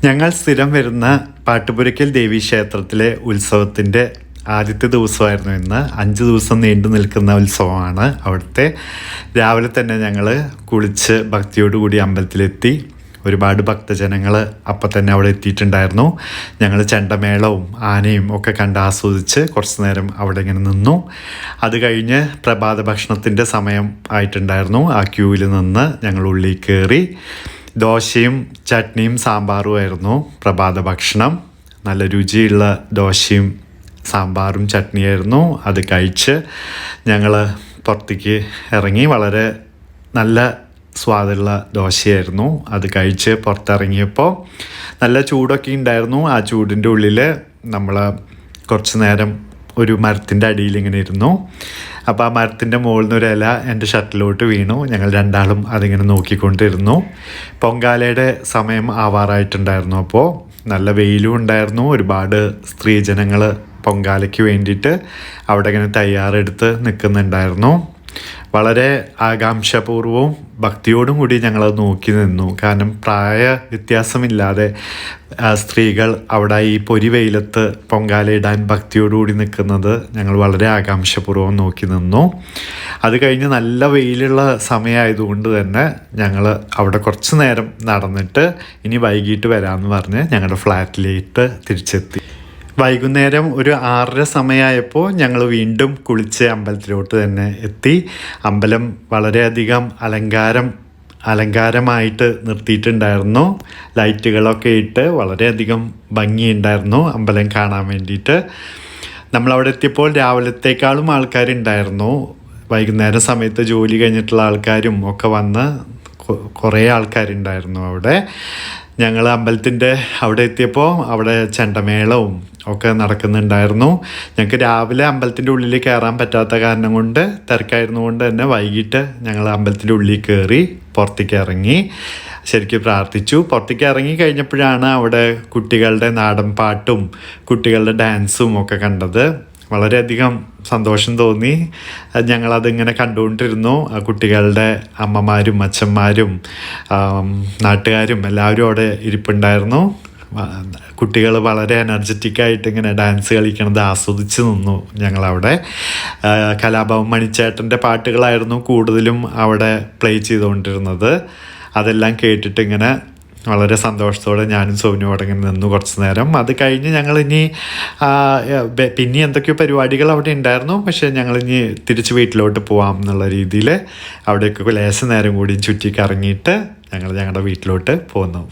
ഞങ്ങൾ സ്ഥിരം വരുന്ന പാട്ടുപുരയ്ക്കൽ ദേവീക്ഷേത്രത്തിലെ ഉത്സവത്തിൻ്റെ ആദ്യത്തെ ദിവസമായിരുന്നു ഇന്ന്. 5 ദിവസം നീണ്ടു നിൽക്കുന്ന ഉത്സവമാണ് അവിടുത്തെ. രാവിലെ തന്നെ ഞങ്ങൾ കുളിച്ച് ഭക്തിയോടുകൂടി അമ്പലത്തിലെത്തി. ഒരുപാട് ഭക്തജനങ്ങൾ അപ്പം തന്നെ അവിടെ എത്തിയിട്ടുണ്ടായിരുന്നു. ഞങ്ങൾ ചെണ്ടമേളവും ആനയും ഒക്കെ കണ്ട് ആസ്വദിച്ച് കുറച്ച് നേരം അവിടെ ഇങ്ങനെ നിന്നു. അത് കഴിഞ്ഞ് പ്രഭാത ഭക്ഷണത്തിൻ്റെ സമയം ആയിട്ടുണ്ടായിരുന്നു. ആ ക്യൂവിൽ നിന്ന് ഞങ്ങൾ ഉള്ളിൽ കയറി. ദോശയും ചട്നിയും സാമ്പാറും ആയിരുന്നു പ്രഭാത ഭക്ഷണം. നല്ല രുചിയുള്ള ദോശയും സാമ്പാറും ചട്നിയായിരുന്നു. അത് കഴിച്ച് ഞങ്ങൾ പുറത്തേക്ക് ഇറങ്ങി. വളരെ നല്ല സ്വാദുള്ള ദോശയായിരുന്നു. അത് കഴിച്ച് പുറത്തിറങ്ങിയപ്പോൾ നല്ല ചൂടൊക്കെ ഉണ്ടായിരുന്നു. ആ ചൂടിൻ്റെ ഉള്ളിൽ നമ്മൾ കുറച്ച് നേരം ഒരു മരത്തിൻ്റെ അടിയിൽ ഇങ്ങനെ ഇരുന്നു. അപ്പോൾ ആ മരത്തിൻ്റെ മുകളിൽ നിന്ന് ഒരു ഇല എൻ്റെ ഷർട്ടിലോട്ട് വീണു. ഞങ്ങൾ രണ്ടാളും അതിങ്ങനെ നോക്കിക്കൊണ്ടിരുന്നു. പൊങ്കാലയുടെ സമയം ആവാറായിട്ടുണ്ടായിരുന്നു. അപ്പോൾ നല്ല വെയിലും ഉണ്ടായിരുന്നു. ഒരുപാട് സ്ത്രീജനങ്ങൾ പൊങ്കാലയ്ക്ക് വേണ്ടിയിട്ട് അവിടെ ഇങ്ങനെ തയ്യാറെടുത്ത് നിൽക്കുന്നുണ്ടായിരുന്നു. വളരെ ആകാംക്ഷാപൂർവവും ഭക്തിയോടും കൂടി ഞങ്ങളത് നോക്കി നിന്നു. കാരണം പ്രായ വ്യത്യാസമില്ലാതെ സ്ത്രീകൾ അവിടെ ഈ പൊരി വെയിലത്ത് പൊങ്കാലയിടാൻ ഭക്തിയോടുകൂടി നിൽക്കുന്നത് ഞങ്ങൾ വളരെ ആകാംക്ഷപൂർവ്വം നോക്കി നിന്നു. അത് കഴിഞ്ഞ് നല്ല വെയിലുള്ള സമയമായതുകൊണ്ട് തന്നെ ഞങ്ങൾ അവിടെ കുറച്ച് നേരം നടന്നിട്ട് ഇനി വൈകിട്ട് വരാമെന്ന് പറഞ്ഞ് ഞങ്ങളുടെ ഫ്ലാറ്റിലേക്ക് തിരിച്ചെത്തി. വൈകുന്നേരം ഒരു 6:30 സമയമായപ്പോൾ ഞങ്ങൾ വീണ്ടും കുളിച്ച് അമ്പലത്തിലോട്ട് തന്നെ എത്തി. അമ്പലം വളരെയധികം അലങ്കാരമായിട്ട് നിർത്തിയിട്ടുണ്ടായിരുന്നു. ലൈറ്റുകളൊക്കെ ഇട്ട് വളരെയധികം ഭംഗിയുണ്ടായിരുന്നു അമ്പലം കാണാൻ വേണ്ടിയിട്ട്. നമ്മളവിടെ എത്തിയപ്പോൾ രാവിലത്തേക്കാളും ആൾക്കാരുണ്ടായിരുന്നു. വൈകുന്നേരം സമയത്ത് ജോലി കഴിഞ്ഞിട്ടുള്ള ആൾക്കാരും ഒക്കെ വന്ന് കുറേ ആൾക്കാരുണ്ടായിരുന്നു അവിടെ. ഞങ്ങൾ അമ്പലത്തിൻ്റെ അവിടെ എത്തിയപ്പോൾ അവിടെ ചെണ്ടമേളവും ഒക്കെ നടക്കുന്നുണ്ടായിരുന്നു. ഞങ്ങൾക്ക് രാവിലെ അമ്പലത്തിൻ്റെ ഉള്ളിൽ കയറാൻ പറ്റാത്ത കാരണം കൊണ്ട് തിരക്കായിരുന്നു കൊണ്ട് തന്നെ വൈകിട്ട് ഞങ്ങൾ അമ്പലത്തിൻ്റെ ഉള്ളിൽ കയറി പുറത്തേക്ക് ഇറങ്ങി ശരിക്കും പ്രാർത്ഥിച്ചു. പുറത്തേക്ക് ഇറങ്ങി കഴിഞ്ഞപ്പോഴാണ് അവിടെ കുട്ടികളുടെ നാടൻ പാട്ടും കുട്ടികളുടെ ഡാൻസും ഒക്കെ കണ്ടത്. വളരെയധികം സന്തോഷം തോന്നി. ഞങ്ങളതിങ്ങനെ കണ്ടുകൊണ്ടിരുന്നു. കുട്ടികളുടെ അമ്മമാരും അച്ഛന്മാരും നാട്ടുകാരും എല്ലാവരും അവിടെ ഇരിപ്പുണ്ടായിരുന്നു. കുട്ടികൾ വളരെ എനർജറ്റിക്കായിട്ട് ഇങ്ങനെ ഡാൻസ് കളിക്കണത് ആസ്വദിച്ച് നിന്നു ഞങ്ങളവിടെ. കലാഭവൻ മണിച്ചേട്ടൻ്റെ പാട്ടുകളായിരുന്നു കൂടുതലും അവിടെ പ്ലേ ചെയ്തുകൊണ്ടിരുന്നത്. അതെല്ലാം കേട്ടിട്ട് ഇങ്ങനെ വളരെ സന്തോഷത്തോടെ ഞാനും സോനുവോടെ ഇങ്ങനെ നിന്നു കുറച്ച് നേരം. അത് കഴിഞ്ഞ് ഞങ്ങളിനി പിന്നെ എന്തൊക്കെയോ പരിപാടികൾ അവിടെ ഉണ്ടായിരുന്നു. പക്ഷേ ഞങ്ങളിനി തിരിച്ച് വീട്ടിലോട്ട് പോകാം എന്നുള്ള രീതിയിൽ അവിടെയൊക്കെ ലേശം നേരം കൂടി ചുറ്റി കറങ്ങിയിട്ട് ഞങ്ങൾ ഞങ്ങളുടെ വീട്ടിലോട്ട് പോന്നു.